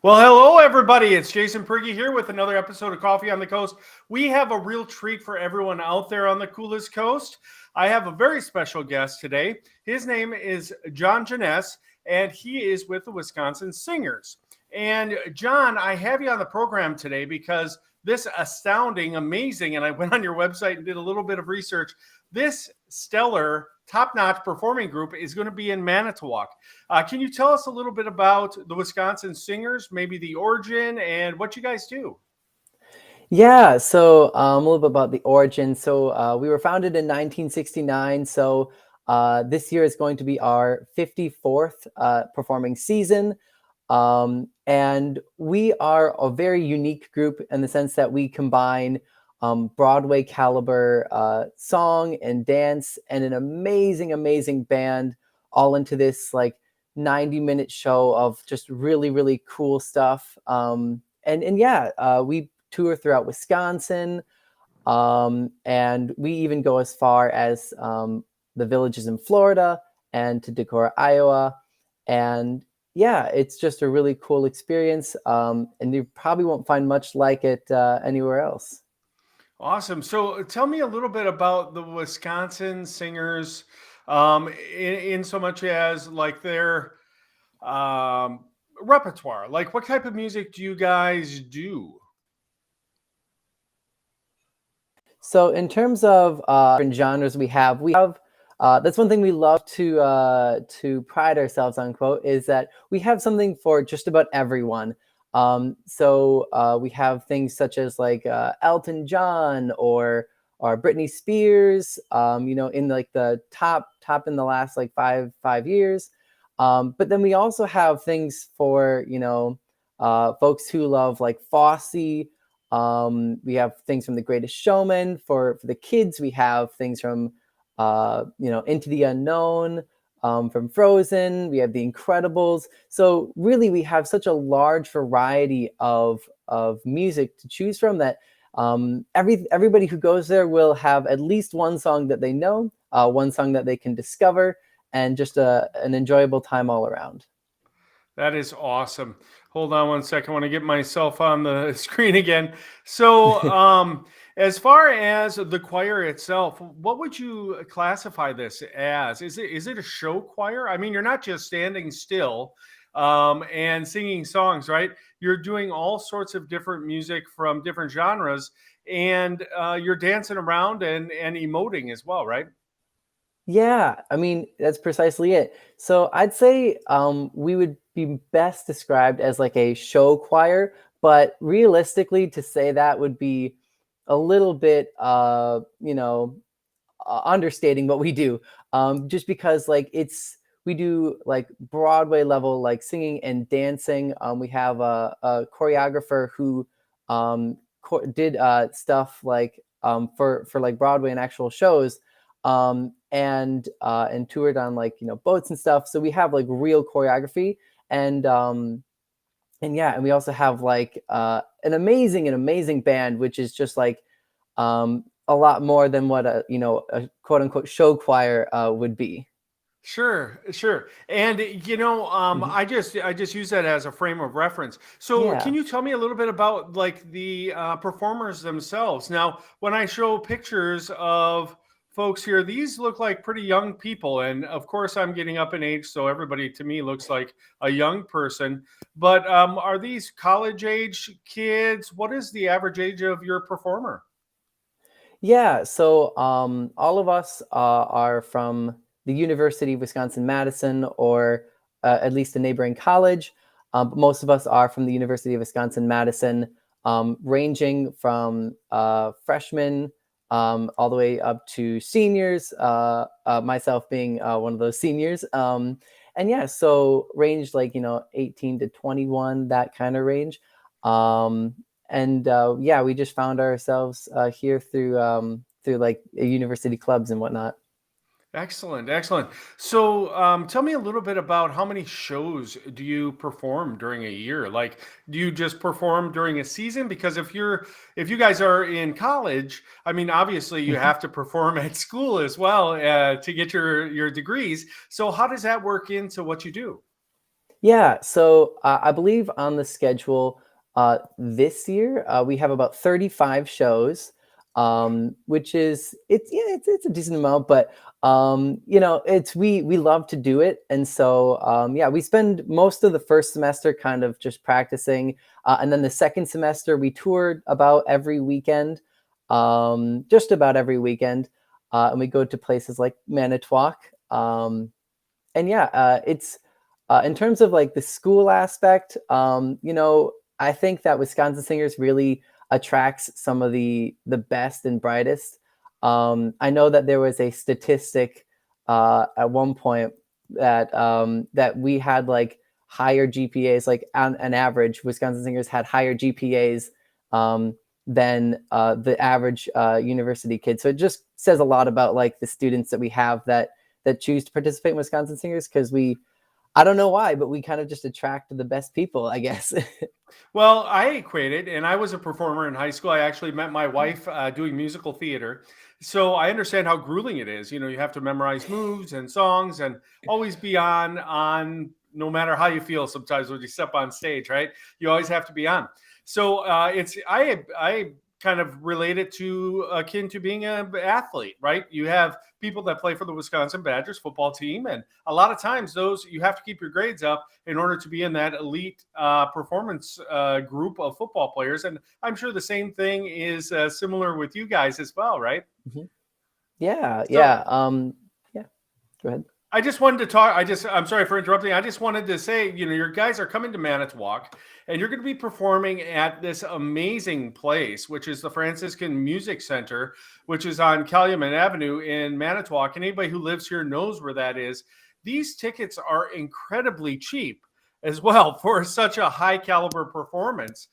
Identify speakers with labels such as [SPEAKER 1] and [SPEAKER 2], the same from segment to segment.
[SPEAKER 1] Well, hello, everybody. It's Jason Prigge here with another episode of Coffee on the Coast. We have a real treat for everyone out there on the coolest coast. I have a very special guest today. His name is Jon Geniesse, and he is with the Wisconsin Singers. And Jon, I have you on the program today because this astounding, amazing, and I went on your website and did a little bit of research. This stellar, top-notch performing group is going to be in Manitowoc. Can you tell us a little bit about the Wisconsin Singers, maybe the origin and what you guys do?
[SPEAKER 2] Yeah, so a little bit about the origin. So we were founded in 1969. So this year is going to be our 54th performing season. And we are a very unique group in the sense that we combine Broadway caliber song and dance and an amazing, amazing band all into this like 90-minute show of just really, really cool stuff. We tour throughout Wisconsin. And we even go as far as the villages in Florida and to Decorah, Iowa. And yeah, it's just a really cool experience. And you probably won't find much like it anywhere else.
[SPEAKER 1] Awesome. So tell me a little bit about the Wisconsin Singers, in so much as like their repertoire. Like, what type of music do you guys do?
[SPEAKER 2] So in terms of different genres we have that's one thing we love to pride ourselves on, quote, is that we have something for just about everyone. We have things such as like Elton John or Britney Spears, in like the top in the last like five years. But then we also have things for folks who love like Fosse. We have things from The Greatest Showman. For the kids, we have things from Into the Unknown, from Frozen. We have The Incredibles. So really, we have such a large variety of music to choose from that everybody who goes there will have at least one song that they know, one song that they can discover, and just an enjoyable time all around.
[SPEAKER 1] That is awesome. Hold on one second. I want to get myself on the screen again. So, as far as the choir itself, what would you classify this as? Is it a show choir? I mean, you're not just standing still and singing songs, right? You're doing all sorts of different music from different genres, and you're dancing around and emoting as well, right?
[SPEAKER 2] Yeah, I mean, that's precisely it. So I'd say we would be best described as like a show choir, but realistically, to say that would be a little bit, understating what we do. Just because like we do like Broadway level, like singing and dancing. We have a choreographer who did stuff like for like Broadway and actual shows. And toured on like boats and stuff. So we have like real choreography and we also have like an amazing band, which is just like a lot more than what a quote unquote show choir would be.
[SPEAKER 1] Sure, sure. And
[SPEAKER 2] Mhm.
[SPEAKER 1] I just use that as a frame of reference. So
[SPEAKER 2] Yeah.
[SPEAKER 1] can you tell me a little bit about like the performers themselves? Now, when I show pictures of folks here, these look like pretty young people, and of course, I'm getting up in age, so everybody to me looks like a young person. But are these college age kids? What is the average age of your performer?
[SPEAKER 2] Yeah, so all of us are from the University of Wisconsin-Madison, or at least a neighboring college. But most of us are from the University of Wisconsin-Madison, ranging from freshmen all the way up to seniors, myself being one of those seniors. And yeah, so range like, 18 to 21, that kind of range. Um, and we just found ourselves here through like university clubs and whatnot.
[SPEAKER 1] Excellent, excellent. So, tell me a little bit about how many shows do you perform during a year? Like, do you just perform during a season? Because if you guys are in college, I mean, obviously you have to perform at school as well to get your degrees. So, how does that work into what you do?
[SPEAKER 2] Yeah, so I believe on the schedule this year we have about 35 shows, which is it's a decent amount, but it's we love to do it, and so yeah, we spend most of the first semester kind of just practicing, and then the second semester we toured about every weekend, just about every weekend, and we go to places like Manitowoc. And yeah, it's in terms of like the school aspect, I think that Wisconsin Singers really attracts some of the best and brightest. I know that there was a statistic at one point that we had like higher GPAs, like on an average, Wisconsin Singers had higher GPAs than the average university kid. So it just says a lot about like the students that we have that choose to participate in Wisconsin Singers, because I don't know why, but we kind of just attract the best people, I guess.
[SPEAKER 1] Well, I equate it, and I was a performer in high school. I actually met my wife doing musical theater. So I understand how grueling it is. You know, you have to memorize moves and songs and always be on no matter how you feel sometimes when you step on stage, right? You always have to be on. So it's I kind of relate it to akin to being an athlete, right? You have people that play for the Wisconsin Badgers football team, and a lot of times those you have to keep your grades up in order to be in that elite performance group of football players. And I'm sure the same thing is similar with you guys as well, right?
[SPEAKER 2] Mhm. Yeah,
[SPEAKER 1] So
[SPEAKER 2] yeah, yeah. Go ahead.
[SPEAKER 1] I just wanted to talk. I'm sorry for interrupting. I just wanted to say, your guys are coming to Manitowoc and you're going to be performing at this amazing place, which is the Franciscan Music Center, which is on Calumet Avenue in Manitowoc. And anybody who lives here knows where that is. These tickets are incredibly cheap as well for such a high caliber performance.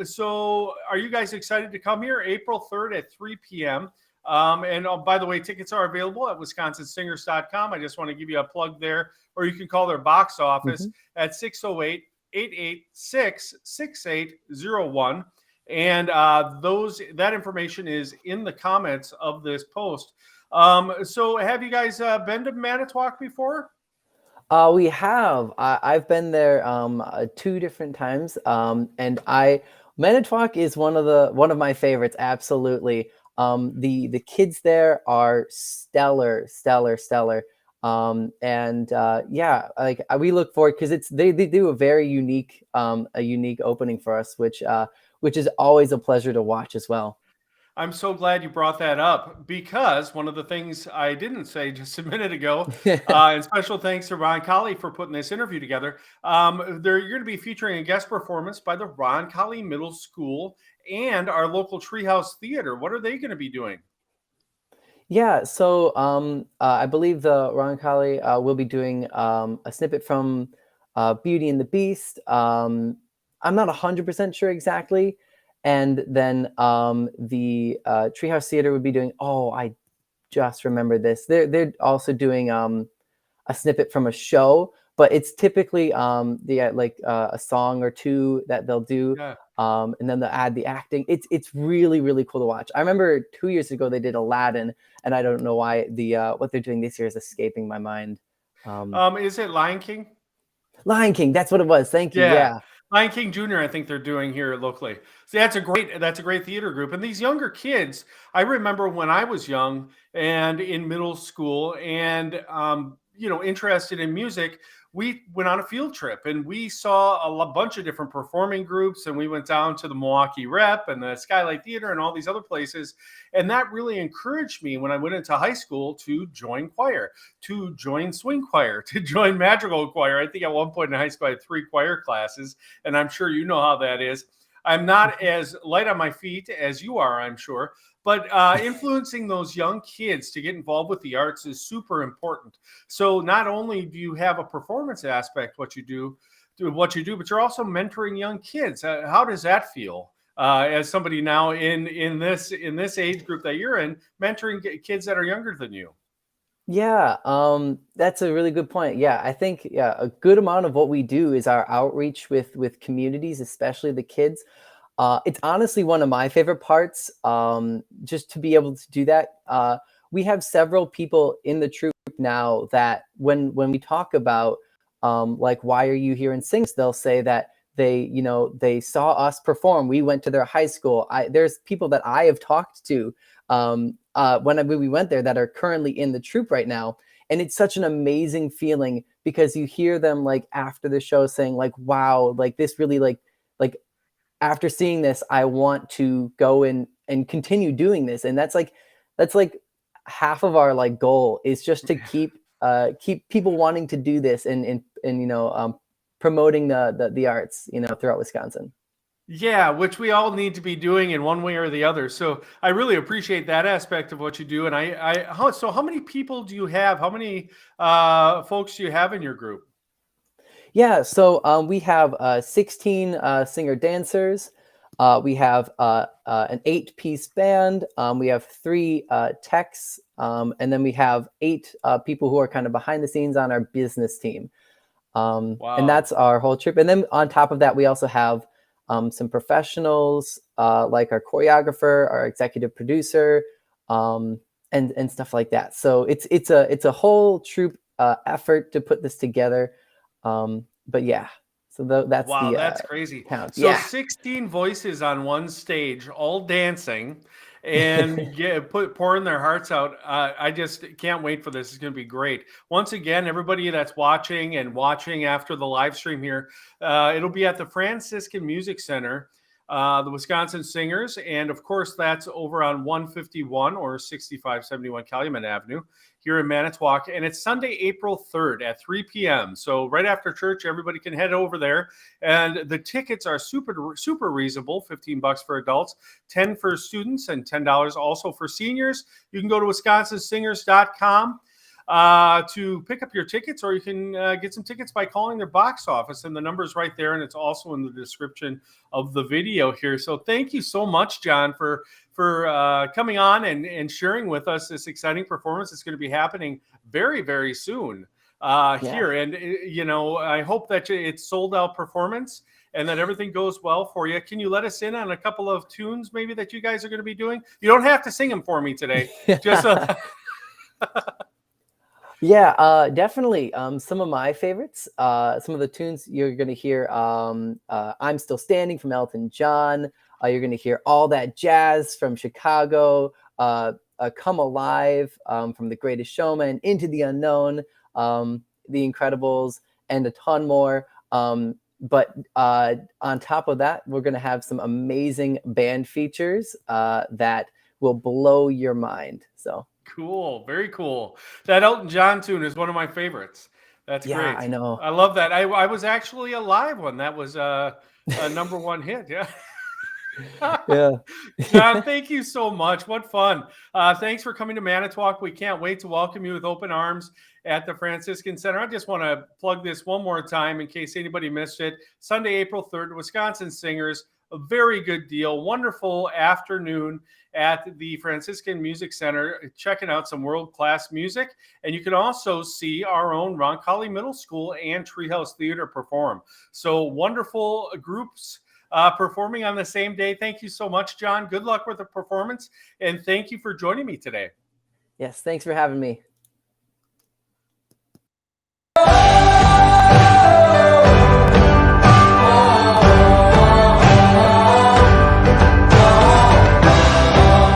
[SPEAKER 1] So are you guys excited to come here April 3rd at 3 p.m.? And by the way, tickets are available at wisconsinsingers.com. I just want to give you a plug there, or you can call their box office
[SPEAKER 2] Mhm.
[SPEAKER 1] at 608-886 6801. And that information is in the comments of this post. So have you guys been to Manitowoc before?
[SPEAKER 2] We have. I've been there two different times, and I Manitowoc is one of my favorites. Absolutely. The kids there are stellar, stellar, stellar. And yeah, like we look forward because they do a unique opening for us, which is always a pleasure to watch as well.
[SPEAKER 1] I'm so glad you brought that up because one of the things I didn't say just a minute ago, and special thanks to Roncalli for putting this interview together. You're going to be featuring a guest performance by the Roncalli Middle School and our local Treehouse Theater. What are they going to be doing?
[SPEAKER 2] Yeah, so I believe the Roncalli will be doing a snippet from Beauty and the Beast. I'm not 100% sure exactly. And then the Treehouse Theater would be doing, oh, I just remembered this. They're also doing a snippet from a show, but it's typically a song or two that they'll do,
[SPEAKER 1] Yeah.
[SPEAKER 2] and then they'll add the acting. It's really really cool to watch. I remember 2 years ago they did Aladdin, and I don't know why the what they're doing this year is escaping my mind. Um,
[SPEAKER 1] Is it Lion King?
[SPEAKER 2] Lion King, that's what it was. Thank you.
[SPEAKER 1] Yeah.
[SPEAKER 2] Yeah.
[SPEAKER 1] Lion King Jr., I think they're doing here locally. So that's a great theater group. And these younger kids, I remember when I was young and in middle school and interested in music, we went on a field trip and we saw bunch of different performing groups and we went down to the Milwaukee Rep and the Skylight Theater and all these other places. And that really encouraged me when I went into high school to join choir, to join swing choir, to join madrigal choir. I think at one point in high school I had 3 choir classes, and I'm sure you know how that is. I'm not as light on my feet as you are, I'm sure, but influencing those young kids to get involved with the arts is super important. So not only do you have a performance aspect, but you're also mentoring young kids. How does that feel? As somebody now in this age group that you're in, mentoring kids that are younger than you.
[SPEAKER 2] Yeah, that's a really good point. Yeah, I think yeah, a good amount of what we do is our outreach with communities, especially the kids. It's honestly one of my favorite parts, just to be able to do that. We have several people in the troupe now that when we talk about like, why are you here in Sings? They'll say that they saw us perform. We went to their high school. There's people that I have talked to when we went there that are currently in the troupe right now. And it's such an amazing feeling because you hear them like after the show saying like, wow, like this really like after seeing this, I want to go and continue doing this. And that's like half of our like goal is just to keep people wanting to do this and promoting the arts, throughout Wisconsin.
[SPEAKER 1] Yeah, which we all need to be doing in one way or the other. So I really appreciate that aspect of what you do. And so how many people do you have? How many folks do you have in your group?
[SPEAKER 2] Yeah, so we have 16 singer dancers. We have an 8-piece band. We have 3 techs, and then we have 8 people who are kind of behind the scenes on our business team. And that's our whole trip. And then on top of that, we also have some professionals like our choreographer, our executive producer, and stuff like that. So it's a whole troupe effort to put this together. But yeah, so that's
[SPEAKER 1] that's crazy.
[SPEAKER 2] count.
[SPEAKER 1] So
[SPEAKER 2] Yeah.
[SPEAKER 1] 16 voices on one stage, all dancing and pouring their hearts out. I just can't wait for this. It's going to be great. Once again, everybody that's watching after the live stream here, it'll be at the Franciscan Music Center, the Wisconsin Singers. And of course, that's over on 151 or 6571 Calumet Avenue here in Manitowoc. And it's Sunday, April 3rd at 3 p.m. So right after church, everybody can head over there. And the tickets are super, super reasonable, $15 for adults, $10 for students, and $10 also for seniors. You can go to wisconsinsingers.com to pick up your tickets, or you can get some tickets by calling their box office, and the number's right there, and it's also in the description of the video here. So thank you so much, Jon, for coming on and sharing with us this exciting performance. It's going to be happening very, very soon here, and I hope that it's sold out performance and that everything goes well for you. Can you let us in on a couple of tunes maybe that you guys are going to be doing? You don't have to sing them for me today. Just
[SPEAKER 2] Yeah, definitely. Some of my favorites, some of the tunes you're going to hear, I'm Still Standing from Elton John. You're going to hear All That Jazz from Chicago, Come Alive from The Greatest Showman, Into the Unknown, The Incredibles, and a ton more. But on top of that, we're going to have some amazing band features that will blow your mind. So
[SPEAKER 1] cool. Very cool. That Elton John tune is one of my favorites. That's great.
[SPEAKER 2] I know.
[SPEAKER 1] I love that. I was actually alive when that was a number one hit. Yeah.
[SPEAKER 2] Yeah.
[SPEAKER 1] Jon, thank you so much. What fun. Thanks for coming to Manitowoc. We can't wait to welcome you with open arms at the Franciscan Center. I just want to plug this one more time in case anybody missed it. Sunday, April 3rd, Wisconsin Singers. A very good deal. Wonderful afternoon at the Franciscan Music Center, checking out some world-class music. And you can also see our own Roncalli Middle School and Treehouse Theater perform. So wonderful groups performing on the same day. Thank you so much, Jon. Good luck with the performance. And thank you for joining me today.
[SPEAKER 2] Yes, thanks for having me.